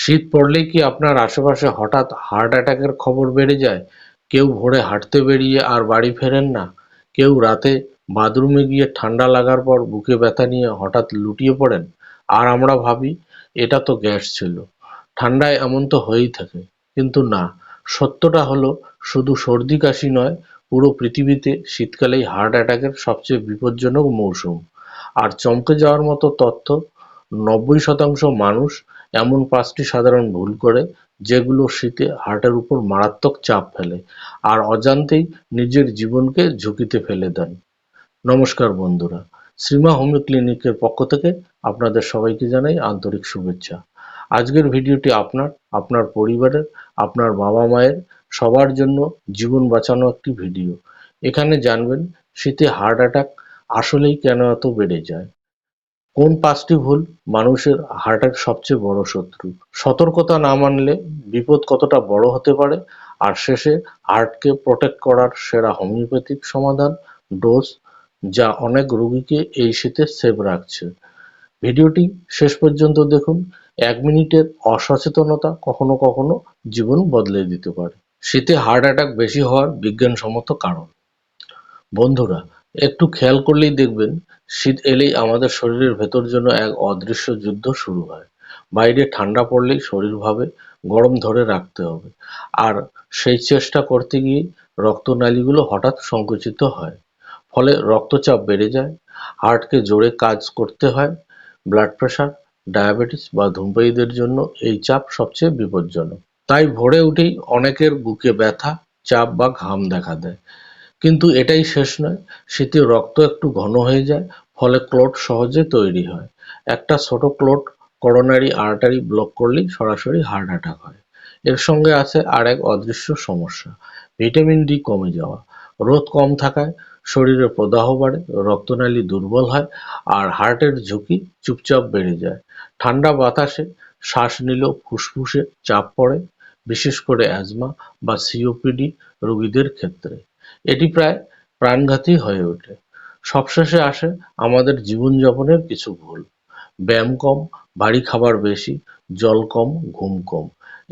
শীত পড়লেই কি আপনার আশেপাশে হঠাৎ হার্ট অ্যাটাকের খবর বেড়ে যায়? কেউ ভোরে হাঁটতে বেরিয়ে আর বাড়ি ফেরেন না, কেউ রাতে বাথরুমে গিয়ে ঠান্ডা লাগার পর বুকে ব্যথা নিয়ে হঠাৎ লুটিয়ে পড়েন, আর আমরা ভাবি এটা তো গ্যাস ছিল। ঠান্ডায় এমন তো হয়েই থাকে। কিন্তু না, সত্যটা হলো শুধু সর্দি কাশি নয়, পুরো পৃথিবীতে শীতকালেই হার্ট অ্যাটাকের সবচেয়ে বিপজ্জনক মৌসুম। আর চমকে যাওয়ার মতো তথ্য, ৯০% মানুষ এমন ৫টি সাধারণ ভুল করে যেগুলো শীতে হার্টের উপর মারাত্মক চাপ ফেলে আর অজান্তেই নিজের জীবনকে ঝুঁকিতে ফেলে দেন। নমস্কার বন্ধুরা, শ্রীমা হোমিও ক্লিনিকের পক্ষ থেকে আপনাদের সবাইকে জানাই আন্তরিক শুভেচ্ছা। আজকের ভিডিওটি আপনার, আপনার পরিবারের, আপনার বাবা মায়ের সবার জন্য জীবন বাঁচানো একটি ভিডিও। এখানে জানবেন শীতে হার্ট অ্যাটাক আসলেই কেন এত বেড়ে যায়, কোন ৫টি ভুল মানুষের হার্টের সবচেয়ে বড় শত্রু, সতর্কতা না মানলে বিপদ কতটা বড় হতে পারে, আর শেষে হার্টকে প্রোটেক্ট করার সেরা হোমিওপ্যাথিক সমাধান, ডোজ, যা অনেক রোগীকে এই শীতে সেভ রাখছে। ভিডিওটি শেষ পর্যন্ত দেখুন। ১ মিনিটের অসচেতনতা কখনো কখনো জীবন বদলে দিতে পারে। শীতে হার্ট অ্যাটাক বেশি হওয়ার বিজ্ঞানসম্মত কারণ। বন্ধুরা, একটু খেয়াল করলেই দেখবেন শীত এলেই আমাদের শরীরের ভেতর যেন এক অদৃশ্য যুদ্ধ শুরু হয়। বাইরে ঠান্ডা পড়লেই শরীর ভাবে গরম ধরে রাখতে হবে, আর সেই চেষ্টা করতে গিয়ে রক্তনালীগুলো হঠাৎ সংকুচিত হয়। ফলে রক্তচাপ বেড়ে যায়, হার্টকে জোরে কাজ করতে হয়। ব্লাড প্রেশার, ডায়াবেটিস বা ধূমপায়ীদের জন্য এই চাপ সবচেয়ে বিপজ্জনক। তাই ভোরে উঠেই অনেকের বুকে ব্যথা, চাপ বা ঘাম দেখা দেয়। কিন্তু এটাই শেষ নয়, শীতে রক্ত একটু ঘন হয়ে যায়, ফলে ক্লট সহজে তৈরি হয়। একটা ছোট ক্লট করোনারি আর্টারি ব্লক করলেই সরাসরি হার্ট অ্যাটাক হয়। এর সঙ্গে আছে আর এক অদৃশ্য সমস্যা, ভিটামিন ডি কমে যাওয়া। রোদ কম থাকায় শরীরে প্রদাহ বাড়ে, রক্তনালী দুর্বল হয়, আর হার্টের ঝুঁকি চুপচাপ বেড়ে যায়। ঠান্ডা বাতাসে শ্বাস নিলেও ফুসফুসে চাপ পড়ে, বিশেষ করে অ্যাজমা বা সিওপিডি রোগীদের ক্ষেত্রে এটি প্রায় প্রাণঘাতী হয়ে ওঠে। সবশেষে আসে আমাদের জীবনযাপনের কিছু ভুল, ব্যায়াম কম, ভারী খাবার বেশি, জল কম, ঘুম কম।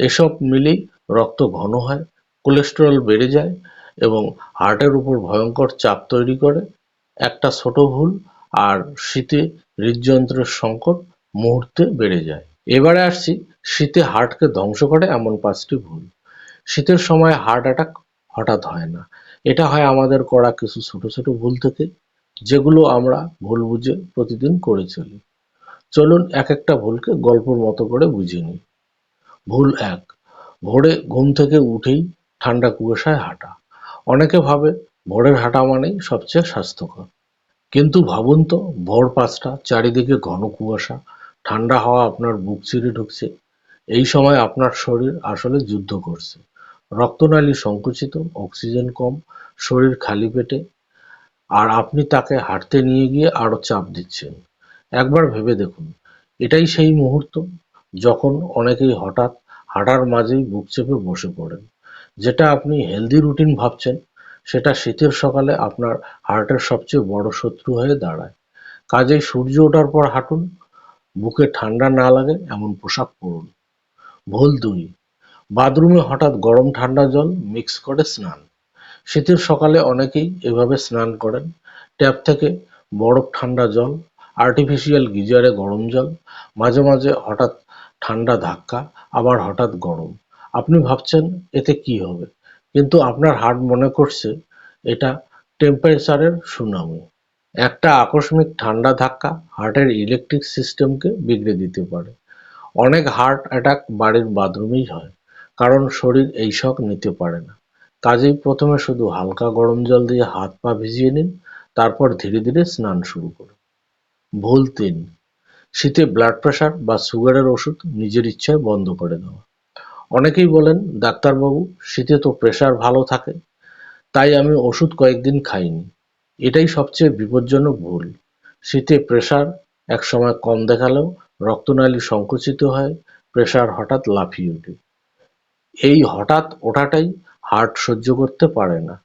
এসব মিলেই রক্ত ঘন হয়, কোলেস্টেরল বেড়ে যায় এবং হার্টের উপর ভয়ঙ্কর চাপ তৈরি করে। একটা ছোট ভুল আর শীতে হৃদযন্ত্রের সংকট মুহূর্তে বেড়ে যায়। এবারে আসছি শীতে হার্টকে ধ্বংস করে এমন ৫টি ভুল। শীতের সময় হার্ট অ্যাটাক হঠাৎ হয় না, এটা হয় আমাদের করা কিছু ছোট ছোট ভুল থেকে, যেগুলো আমরা ভুল বুঝে প্রতিদিন করে চলি। চলুন এক একটা ভুলকে গল্পের মতো করে বুঝে নিই। ভুল ১, ভোরে ঘুম থেকে উঠেই ঠান্ডা কুয়াশায় হাঁটা। অনেকে ভাবে ভোরের হাঁটা মানেই সবচেয়ে স্বাস্থ্যকর, কিন্তু ভাবুন তো, ভোর ৫টা, চারিদিকে ঘন কুয়াশা, ঠান্ডা হাওয়া আপনার বুক চিরে ঢুকছে। এই সময় আপনার শরীর আসলে যুদ্ধ করছে। রক্তনালী সংকুচিত, অক্সিজেন কম, শরীর খালি পেটে, আর আপনি তাকে হাঁটতে নিয়ে গিয়ে আরো চাপ দিচ্ছেন। একবার ভেবে দেখুন, এটাই সেই মুহূর্ত যখন অনেকেই হঠাৎ হাঁটার মাঝেই বুক চেপে বসে পড়েন। যেটা আপনি হেলদি রুটিন ভাবছেন, সেটা শীতের সকালে আপনার হার্টের সবচেয়ে বড় শত্রু হয়ে দাঁড়ায়। কাজেই সূর্য ওঠার পর হাঁটুন, বুকে ঠান্ডা না লাগে এমন পোশাক পরুন। ভুল ২, বাথরুমে হঠাৎ গরম ঠান্ডা জল মিক্স করে স্নান। শীতের সকালে অনেকেই এভাবে স্নান করেন, ট্যাপ থেকে বরফ ঠান্ডা জল, আর্টিফিশিয়াল গিজারে গরম জল, মাঝে মাঝে হঠাৎ ঠান্ডা ধাক্কা, আবার হঠাৎ গরম। আপনি ভাবছেন এতে কি হবে, কিন্তু আপনার হার্ট মনে করছে এটা টেম্পারেচারের সুনামি। একটা আকস্মিক ঠান্ডা ধাক্কা হার্টের ইলেকট্রিক সিস্টেমকে বিগড়ে দিতে পারে। অনেক হার্ট অ্যাটাক বাড়ির বাথরুমেই হয়, কারণ শরীর এই শক নিতে পারে না। কাজেই প্রথমে শুধু হালকা গরম জল দিয়ে হাত পা ভিজিয়ে নিন, তারপর ধীরে ধীরে স্নান শুরু করুন। ভুল ৩, শীতে ব্লাড প্রেশার বা সুগারের ওষুধ নিজের ইচ্ছায় বন্ধ করে দেওয়া। অনেকেই বলেন, ডাক্তারবাবু, শীতে তো প্রেশার ভালো থাকে, তাই আমি ওষুধ কয়েকদিন খাইনি। এটাই সবচেয়ে বিপজ্জনক ভুল। শীতে প্রেশার একসময় কম দেখালেও রক্তনালী সংকুচিত হয়, প্রেশার হঠাৎ লাফিয়ে ওঠে। এই হঠাৎ ওঠাটাই হার্ট সহ্য করতে পারে না।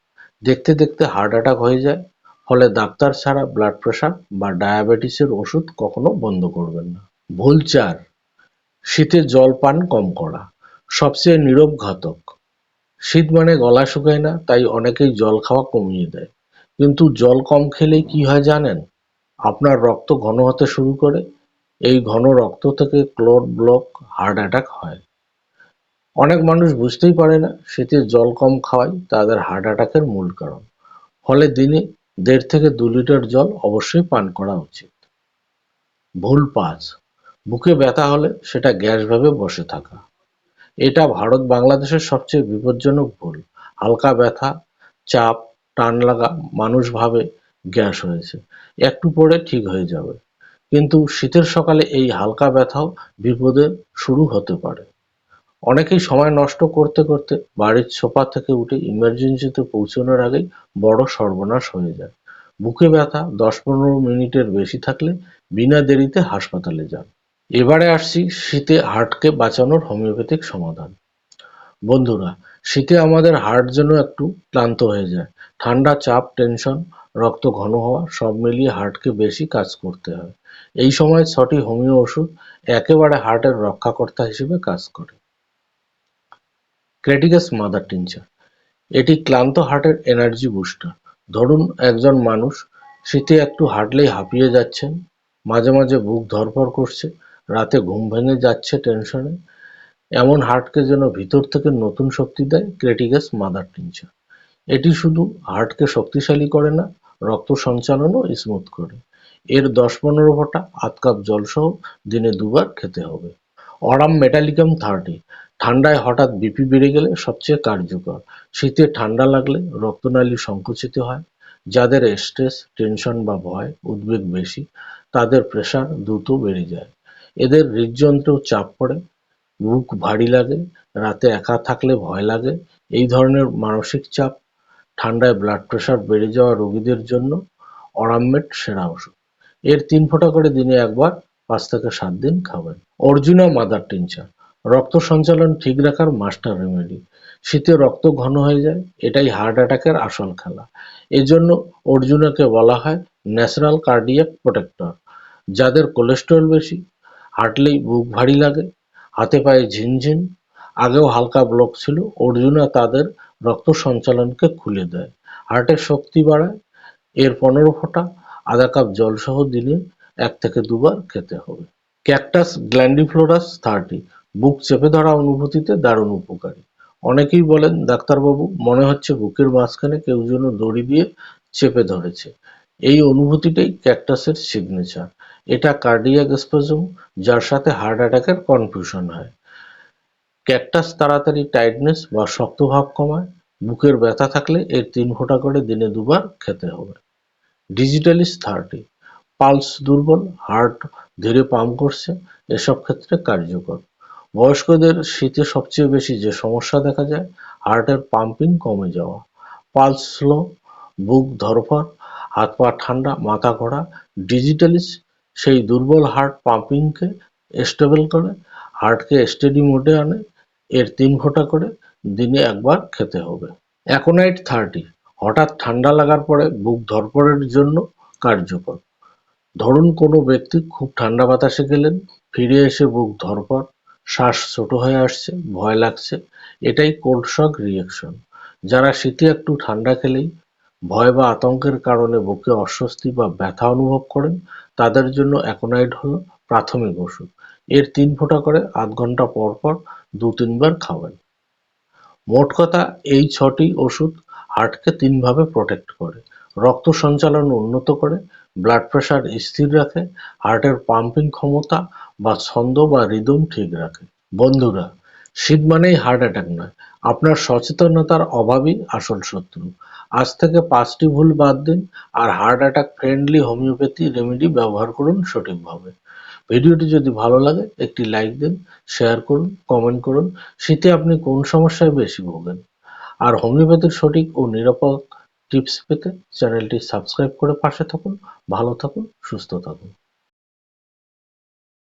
দেখতে দেখতে হার্ট অ্যাটাক হয়ে যায়। ফলে ডাক্তার ছাড়া ব্লাড প্রেশার বা ডায়াবেটিসের ওষুধ কখনো বন্ধ করবেন না। ভুল ৪, শীতে জল পান কম করা সবচেয়ে নীরব ঘাতক। শীত মানে গলা শুকায় না, তাই অনেকেই জল খাওয়া কমিয়ে দেয়। কিন্তু জল কম খেলে কি হয় জানেন? আপনার রক্ত ঘন হতে শুরু করে। এই ঘন রক্ত থেকে ক্লট ব্লক, হার্ট অ্যাটাক হয়। অনেক মানুষ বুঝতেই পারে না শীতে জল কম খাওয়াই তাদের হার্ট অ্যাটাকের মূল কারণ। ফলে দিনে ১.৫ থেকে ২ লিটার জল অবশ্যই পান করা উচিত। ভুল ৫, বুকে ব্যথা হলে সেটা গ্যাস ভেবে বসে থাকা। এটা ভারত বাংলাদেশের সবচেয়ে বিপজ্জনক ভুল। হালকা ব্যথা, চাপ, টান লাগা, মানুষ ভাবে গ্যাস হয়েছে, একটু পরে ঠিক হয়ে যাবে। কিন্তু শীতের সকালে এই হালকা ব্যথাও বিপদের শুরু হতে পারে। অনেকেই সময় নষ্ট করতে করতে বাড়ির সোফা থেকে উঠে ইমার্জেন্সিতে পৌঁছানোর আগেই বড় সর্বনাশ হয়ে যায়। বুকে ব্যথা ১০-১৫ মিনিটের বেশি থাকলে বিনা দেরিতে হাসপাতালে যান। এবারে আসছি শীতে হার্টকে বাঁচানোর হোমিওপ্যাথিক সমাধান। বন্ধুরা, শীতে আমাদের হার্ট যেন একটু ক্লান্ত হয়ে যায়। ঠান্ডা, চাপ, টেনশন, রক্ত ঘন হওয়া সব মিলিয়ে হার্টকে বেশি কাজ করতে হয়। এই সময় ৬টি হোমিও ওষুধ একেবারে হার্টের রক্ষাকর্তা হিসেবে কাজ করে। ক্রেটিকাস মাদার টিনচার, এটি ক্লান্ত হার্টের এনার্জি বুস্টার। ধরুন একজন মানুষ শীতে একটু হাঁটলেই হাঁপিয়ে যাচ্ছেন, মাঝে মাঝে বুক ধড়ফড় করছে, রাতে ঘুম ভেঙে যাচ্ছে টেনশনে। এমন হার্টকে যেন ভিতর থেকে নতুন শক্তি দেয় ক্রেটিকাস মাদার টিনচার। এটি শুধু হার্টকে শক্তিশালী করে না, রক্ত সঞ্চালনও স্মুথ করে। এর ১০-১৫ ফোঁটা আধ কাপ জলসহ দিনে ২ বার খেতে হবে। অরাম মেটালিকাম ৩০, ঠান্ডায় হঠাৎ বিপি বেড়ে গেলে সবচেয়ে কার্যকর। শীতে ঠান্ডা লাগলে রক্তনালী সংকুচিত হয়। যাদের স্ট্রেস, টেনশন বা ভয়, উদ্বেগ বেশি, তাদের প্রেশার দ্রুত বেড়ে যায়। এদের হৃদযন্ত্রেও চাপ পড়ে, বুক ভারী লাগে, রাতে একা থাকলে ভয় লাগে। এই ধরনের মানসিক চাপ, ঠান্ডায় ব্লাড প্রেশার বেড়ে যাওয়া রোগীদের জন্য অরামমেট সেরা ওষুধ। এর ৩ ফোঁটা করে দিনে একবার ৫ থেকে ৭ দিন খাবেন। অর্জুনা মাদার টিনচার, রক্ত সঞ্চালন ঠিক রাখার মাস্টার রেমেডি। শীতে রক্ত ঘন হয়ে যায়, এটাই হার্ট অ্যাটাকের আসল খেলা। এজন্য অর্জুনাকে বলা হয় ন্যাচারাল কার্ডিয়াক প্রোটেক্টর। যাদের কোলেস্টেরল বেশি, হাঁটলেই বুক ভারী লাগে, হাতে পায়ে ঝিনঝিন, আগেও হালকা ব্লক ছিল, অর্জুনা তাদের রক্ত সঞ্চালনকে খুলে দেয়, হার্টের শক্তি বাড়ায়। এর ১৫ ফোঁটা আধা কাপ জলসহ দিনে ১ থেকে ২ বার খেতে হবে। ক্যাকটাস গ্ল্যান্ডিফ্লোরাস ৩০, বুক চেপে ধরা অনুভূতিতে দারুণ উপকারী। অনেকেই বলেন, ডাক্তারবাবু মনে হচ্ছে বুকের মাঝখানে কেউ যেন দড়ি দিয়ে চেপে ধরেছে। এই অনুভূতিটাই ক্যাকটাসের সিগনেচার। এটা কার্ডিয়াক স্প্যাজম, যার সাথে হার্ট অ্যাটাকের কনফিউশন হয়। ক্যাকটাস তাড়াতাড়ি টাইটনেস বা শক্তভাব কমায়। বুকের ব্যথা থাকলে এর ৩ ফোঁটা করে দিনে ২ বার খেতে হবে। ডিজিটালিস ৩০, পালস দুর্বল, হার্ট ধীরে পাম্প করছে, এসব ক্ষেত্রে কার্যকর। বয়স্কদের শীতে সবচেয়ে বেশি যে সমস্যা দেখা যায়, হার্টের পাম্পিং কমে যাওয়া, পালস স্লো, বুক ধড়ফড়, হাত পা ঠান্ডা, মাথা ঘোরা। ডিজিটালিস সেই দুর্বল হার্ট পাম্পিংকে স্টেবল করে, হার্টকে স্টেডি মোডে আনে। এর ৩ ফোঁটা করে দিনে একবার খেতে হবে। অ্যাকোনাইট ৩০, হঠাৎ ঠান্ডা লাগার পরে বুক ধড়ফড়ের জন্য কার্যকর। ধরুন কোনো ব্যক্তি খুব ঠান্ডা বাতাসে গেলেন, ফিরে এসে বুক ধড়ফড়, শ্বাস ছোট হয়ে আসছে, ভয় লাগছে, এটাই কোল্ড শক রিঅ্যাকশন। যারা শীতে একটু ঠান্ডা খেলেই ভয় বা আতঙ্কের কারণে বুকে অস্বস্তি বা ব্যথা অনুভব করেন, তাদের জন্য অ্যাকোনাইট হলো প্রাথমিক ওষুধ। এর ৩ ফোঁটা করে আধ ঘন্টা পর পর ২-৩ বার খাবেন। মোট কথা, এই ৬টি ওষুধ হার্টকে ৩ ভাবে প্রোটেক্ট করে: রক্ত সঞ্চালন উন্নত করে, ব্লাড প্রেশার স্থির রাখে, হার্টের পাম্পিং ক্ষমতা বা ছন্দ বা রিদম ঠিক রাখে। বন্ধুরা, শীত মানেই হার্ট অ্যাটাক নয়, আপনার সচেতনতার অভাবই আসল শত্রু। আজ থেকে ৫টি ভুল বাদ দিন আর heart attack friendly homeopathy remedy ব্যবহার করুন সঠিকভাবে। ভিডিওটি যদি ভালো লাগে একটি লাইক দিন, শেয়ার করুন, কমেন্ট করুন শীতে আপনি কোন সমস্যায় বেশি ভোগেন। আর হোমিওপ্যাথির সঠিক ও নিরাপদ টিপস পেতে চ্যানেলটি সাবস্ক্রাইব করে পাশে থাকুন। ভালো থাকুন, সুস্থ থাকুন।